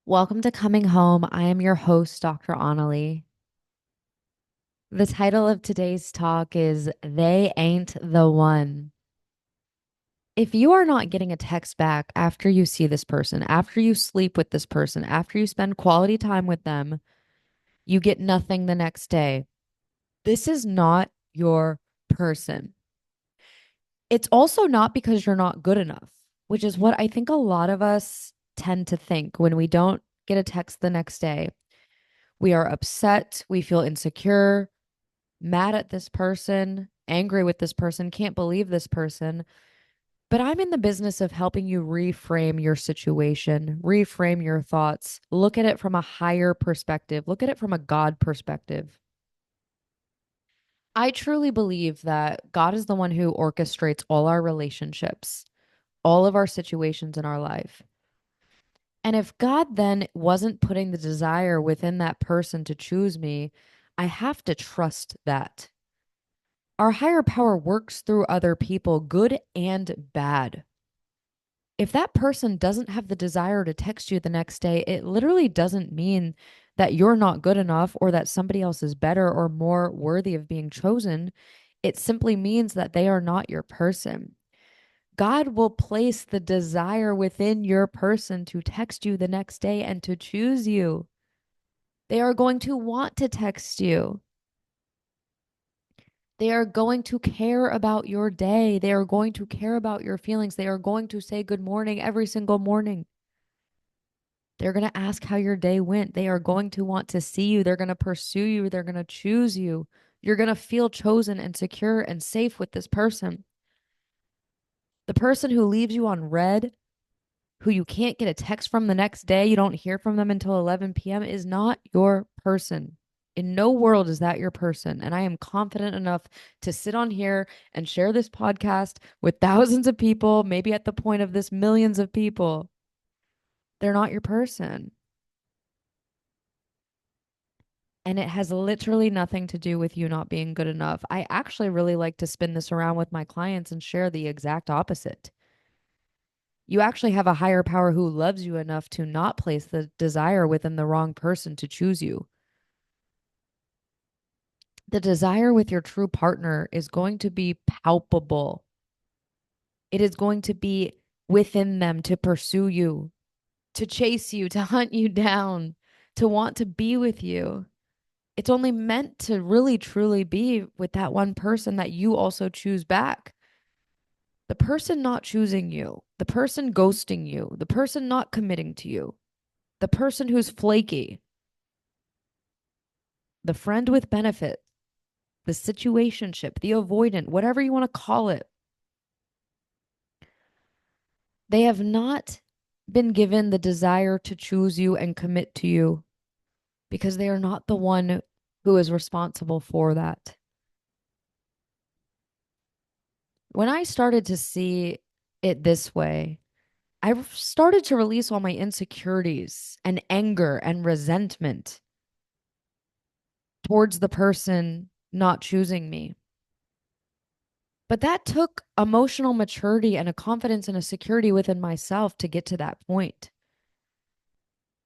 Welcome to Coming Home. I am your host, Dr. Onalee. The title of today's talk is They Ain't the One. If you are not getting a text back after you see this person, after you sleep with this person, after you spend quality time with them, you get nothing the next day. This is not your person. It's also not because you're not good enough, which is what I think a lot of us tend to think when we don't get a text the next day. We are upset, we feel insecure, mad at this person, angry with this person, can't believe this person. But I'm in the business of helping you reframe your situation, reframe your thoughts, look at it from a higher perspective, look at it from a God perspective. I truly believe that God is the one who orchestrates all our relationships, all of our situations in our life. And if God then wasn't putting the desire within that person to choose me, I have to trust that. Our higher power works through other people, good and bad. If that person doesn't have the desire to text you the next day, it literally doesn't mean that you're not good enough or that somebody else is better or more worthy of being chosen. It simply means that they are not your person. God will place the desire within your person to text you the next day and to choose you. They are going to want to text you. They are going to care about your day. They are going to care about your feelings. They are going to say good morning every single morning. They're going to ask how your day went. They are going to want to see you. They're going to pursue you. They're going to choose you. You're going to feel chosen and secure and safe with this person. The person who leaves you on red, who you can't get a text from the next day, you don't hear from them until 11 p.m., is not your person. In no world is that your person. And I am confident enough to sit on here and share this podcast with thousands of people, maybe at the point of this, millions of people. They're not your person. And it has literally nothing to do with you not being good enough. I actually really like to spin this around with my clients and share the exact opposite. You actually have a higher power who loves you enough to not place the desire within the wrong person to choose you. The desire with your true partner is going to be palpable. It is going to be within them to pursue you, to chase you, to hunt you down, to want to be with you. It's only meant to really truly be with that one person that you also choose back. The person not choosing you, the person ghosting you, the person not committing to you, the person who's flaky, the friend with benefit, the situationship, the avoidant, whatever you want to call it. They have not been given the desire to choose you and commit to you because they are not the one who is responsible for that. When I started to see it this way, I started to release all my insecurities and anger and resentment towards the person not choosing me. But that took emotional maturity and a confidence and a security within myself to get to that point.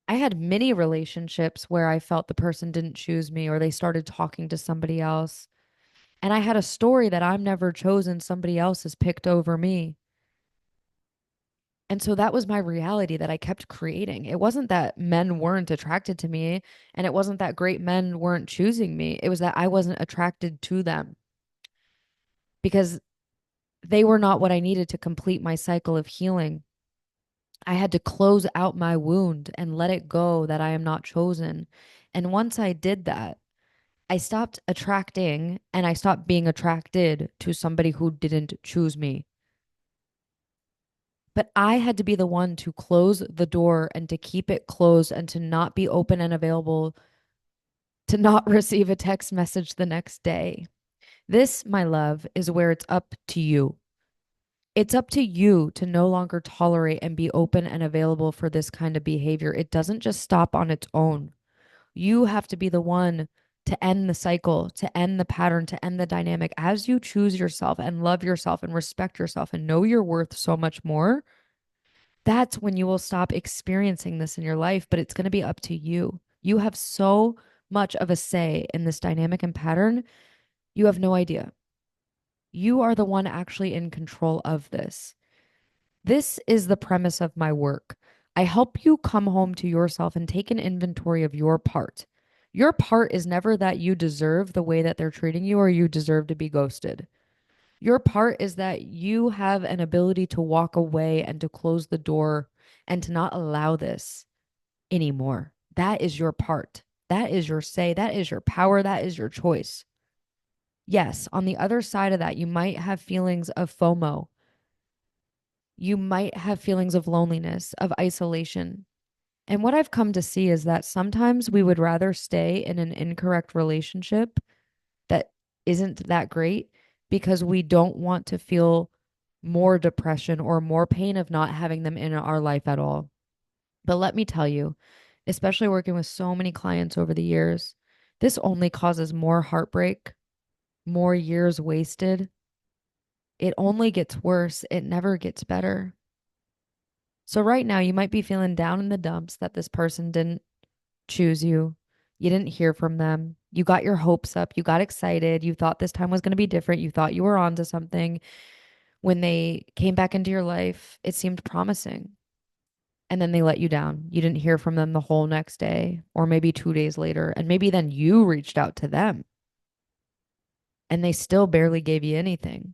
I had many relationships where I felt the person didn't choose me or they started talking to somebody else. And I had a story that I'm never chosen, somebody else has picked over me. And so that was my reality that I kept creating. It wasn't that men weren't attracted to me, and it wasn't that great men weren't choosing me. It was that I wasn't attracted to them because they were not what I needed to complete my cycle of healing. I had to close out my wound and let it go that I am not chosen. And once I did that, I stopped attracting and I stopped being attracted to somebody who didn't choose me. But I had to be the one to close the door and to keep it closed and to not be open and available to not receive a text message the next day. This, my love, is where it's up to you. It's up to you to no longer tolerate and be open and available for this kind of behavior. It doesn't just stop on its own. You have to be the one to end the cycle, to end the pattern, to end the dynamic as you choose yourself and love yourself and respect yourself and know your worth so much more. That's when you will stop experiencing this in your life, but it's going to be up to you. You have so much of a say in this dynamic and pattern. You have no idea. You are the one actually in control of this. This is the premise of my work. I help you come home to yourself and take an inventory of your part. Your part is never that you deserve the way that they're treating you or you deserve to be ghosted. Your part is that you have an ability to walk away and to close the door and to not allow this anymore. That is your part. That is your say. That is your power. That is your choice. Yes, on the other side of that, you might have feelings of FOMO. You might have feelings of loneliness, of isolation. And what I've come to see is that sometimes we would rather stay in an incorrect relationship that isn't that great because we don't want to feel more depression or more pain of not having them in our life at all. But let me tell you, especially working with so many clients over the years, this only causes more heartbreak, more years wasted. It only gets worse. It never gets better. So, right now, you might be feeling down in the dumps that this person didn't choose you. You didn't hear from them. You got your hopes up. You got excited. You thought this time was going to be different. You thought you were onto something. When they came back into your life, it seemed promising. And then they let you down. You didn't hear from them the whole next day, or maybe 2 days later. And maybe then you reached out to them and they still barely gave you anything.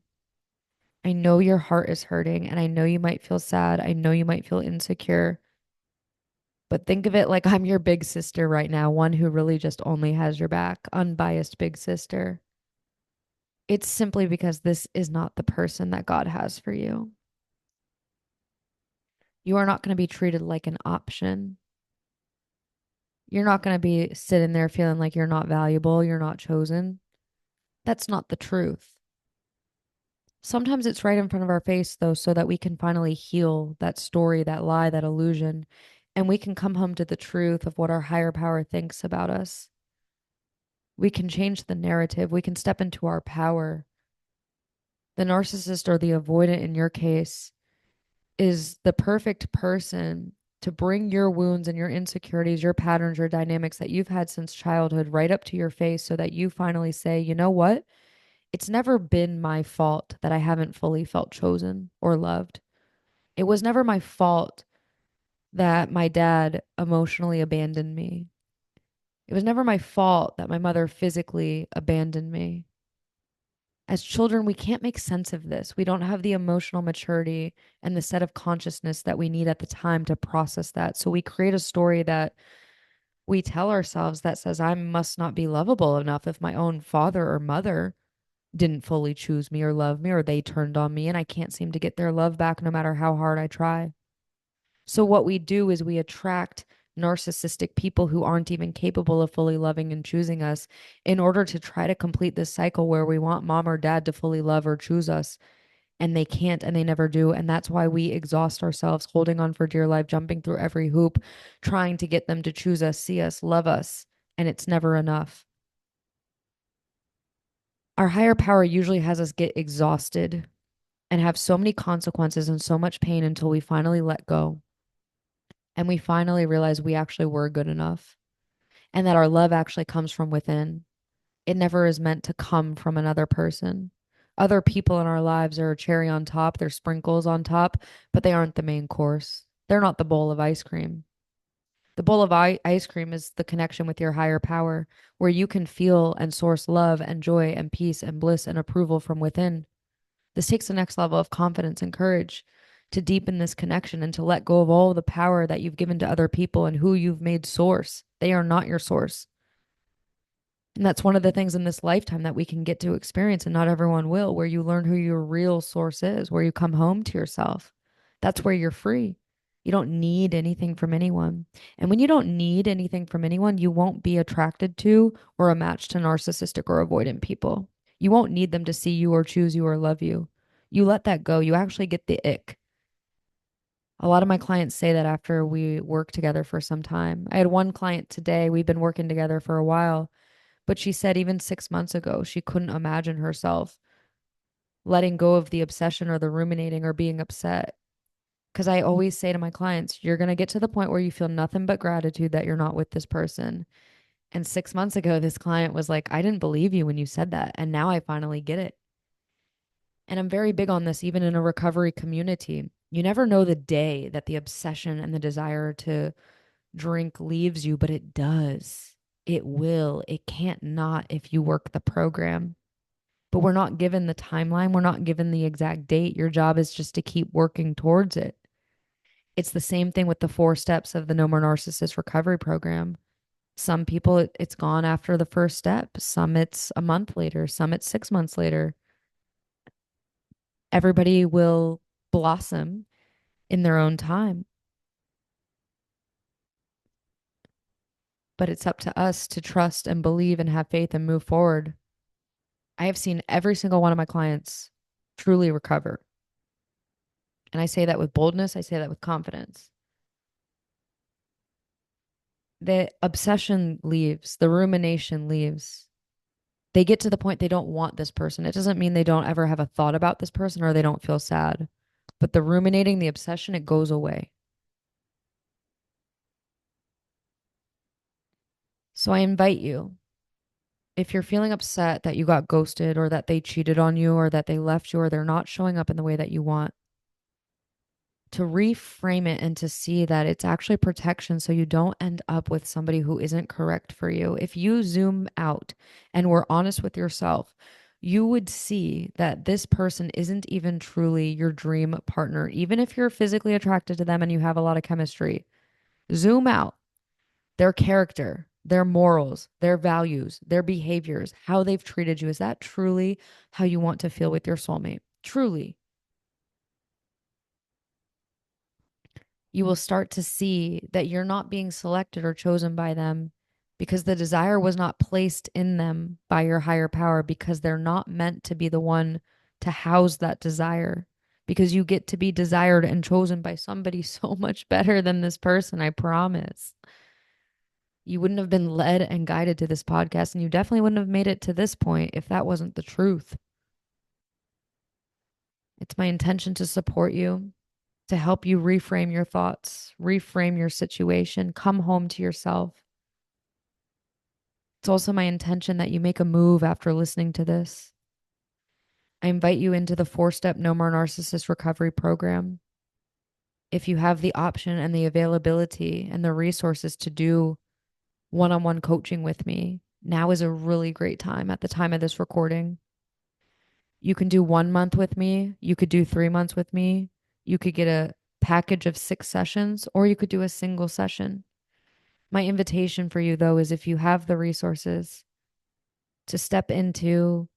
I know your heart is hurting and I know you might feel sad. I know you might feel insecure, but think of it like I'm your big sister right now, one who really just only has your back, unbiased big sister. It's simply because this is not the person that God has for you. You are not going to be treated like an option. You're not going to be sitting there feeling like you're not valuable, you're not chosen. That's not the truth. Sometimes it's right in front of our face, though, so that we can finally heal that story, that lie, that illusion, and we can come home to the truth of what our higher power thinks about us. We can change the narrative. We can step into our power. The narcissist or the avoidant in your case is the perfect person to bring your wounds and your insecurities, your patterns, your dynamics that you've had since childhood right up to your face so that you finally say, you know what? It's never been my fault that I haven't fully felt chosen or loved. It was never my fault that my dad emotionally abandoned me. It was never my fault that my mother physically abandoned me. As children, we can't make sense of this. We don't have the emotional maturity and the set of consciousness that we need at the time to process that. So we create a story that we tell ourselves that says, I must not be lovable enough if my own father or mother didn't fully choose me or love me, or they turned on me and I can't seem to get their love back no matter how hard I try. So, what we do is we attract narcissistic people who aren't even capable of fully loving and choosing us in order to try to complete this cycle where we want mom or dad to fully love or choose us. And they can't and they never do. And that's why we exhaust ourselves holding on for dear life, jumping through every hoop, trying to get them to choose us, see us, love us. And it's never enough. Our higher power usually has us get exhausted and have so many consequences and so much pain until we finally let go and we finally realize we actually were good enough and that our love actually comes from within. It never is meant to come from another person. Other people in our lives are a cherry on top, they're sprinkles on top, but they aren't the main course. They're not the bowl of ice cream. The bowl of ice cream is the connection with your higher power, where you can feel and source love and joy and peace and bliss and approval from within. This takes the next level of confidence and courage to deepen this connection and to let go of all the power that you've given to other people and who you've made source. They are not your source. And that's one of the things in this lifetime that we can get to experience, and not everyone will, where you learn who your real source is, where you come home to yourself. That's where you're free. You don't need anything from anyone. And when you don't need anything from anyone, you won't be attracted to or a match to narcissistic or avoidant people. You won't need them to see you or choose you or love you. You let that go. You actually get the ick. A lot of my clients say that after we work together for some time. I had one client today, we've been working together for a while, but she said even 6 months ago, she couldn't imagine herself letting go of the obsession or the ruminating or being upset. Because I always say to my clients, you're going to get to the point where you feel nothing but gratitude that you're not with this person. And 6 months ago, this client was like, I didn't believe you when you said that. And now I finally get it. And I'm very big on this, even in a recovery community. You never know the day that the obsession and the desire to drink leaves you, but it does. It will. It can't not if you work the program. But we're not given the timeline. We're not given the exact date. Your job is just to keep working towards it. It's the same thing with the 4 steps of the No More Narcissist recovery program. Some people, it's gone after the first step. Some it's a month later. Some it's 6 months later. Everybody will blossom in their own time. But it's up to us to trust and believe and have faith and move forward. I have seen every single one of my clients truly recover. And I say that with boldness. I say that with confidence. The obsession leaves, the rumination leaves. They get to the point they don't want this person. It doesn't mean they don't ever have a thought about this person or they don't feel sad. But the ruminating, the obsession, it goes away. So I invite you, if you're feeling upset that you got ghosted or that they cheated on you or that they left you or they're not showing up in the way that you want, to reframe it and to see that it's actually protection so you don't end up with somebody who isn't correct for you. If you zoom out and were honest with yourself, you would see that this person isn't even truly your dream partner, even if you're physically attracted to them and you have a lot of chemistry. Zoom out. Their character, their morals, their values, their behaviors, how they've treated you. Is that truly how you want to feel with your soulmate? Truly. You will start to see that you're not being selected or chosen by them because the desire was not placed in them by your higher power, because they're not meant to be the one to house that desire, because you get to be desired and chosen by somebody so much better than this person, I promise. You wouldn't have been led and guided to this podcast, and you definitely wouldn't have made it to this point if that wasn't the truth. It's my intention to support you, to help you reframe your thoughts, reframe your situation, come home to yourself. It's also my intention that you make a move after listening to this. I invite you into the 4 step No More Narcissist recovery program. If you have the option and the availability and the resources to do one-on-one coaching with me, now is a really great time at the time of this recording. You can do 1 month with me. You could do 3 months with me. You could get a package of 6 sessions, or you could do a single session. My invitation for you, though, is if you have the resources to step into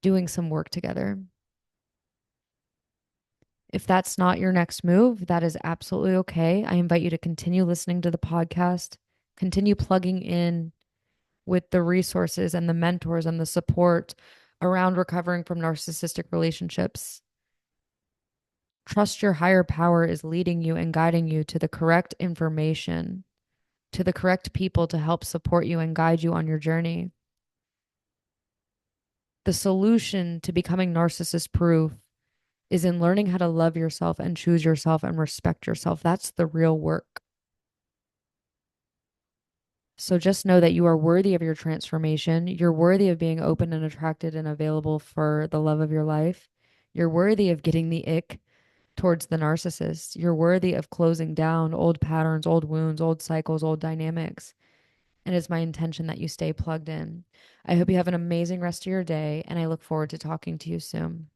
doing some work together. If that's not your next move, that is absolutely okay. I invite you to continue listening to the podcast, continue plugging in with the resources and the mentors and the support around recovering from narcissistic relationships. Trust your higher power is leading you and guiding you to the correct information, to the correct people to help support you and guide you on your journey. The solution to becoming narcissist proof is in learning how to love yourself and choose yourself and respect yourself. That's the real work. So just know that you are worthy of your transformation. You're worthy of being open and attracted and available for the love of your life. You're worthy of getting the ick towards the narcissist. You're worthy of closing down old patterns, old wounds, old cycles, old dynamics. And it's my intention that you stay plugged in. I hope you have an amazing rest of your day, and I look forward to talking to you soon.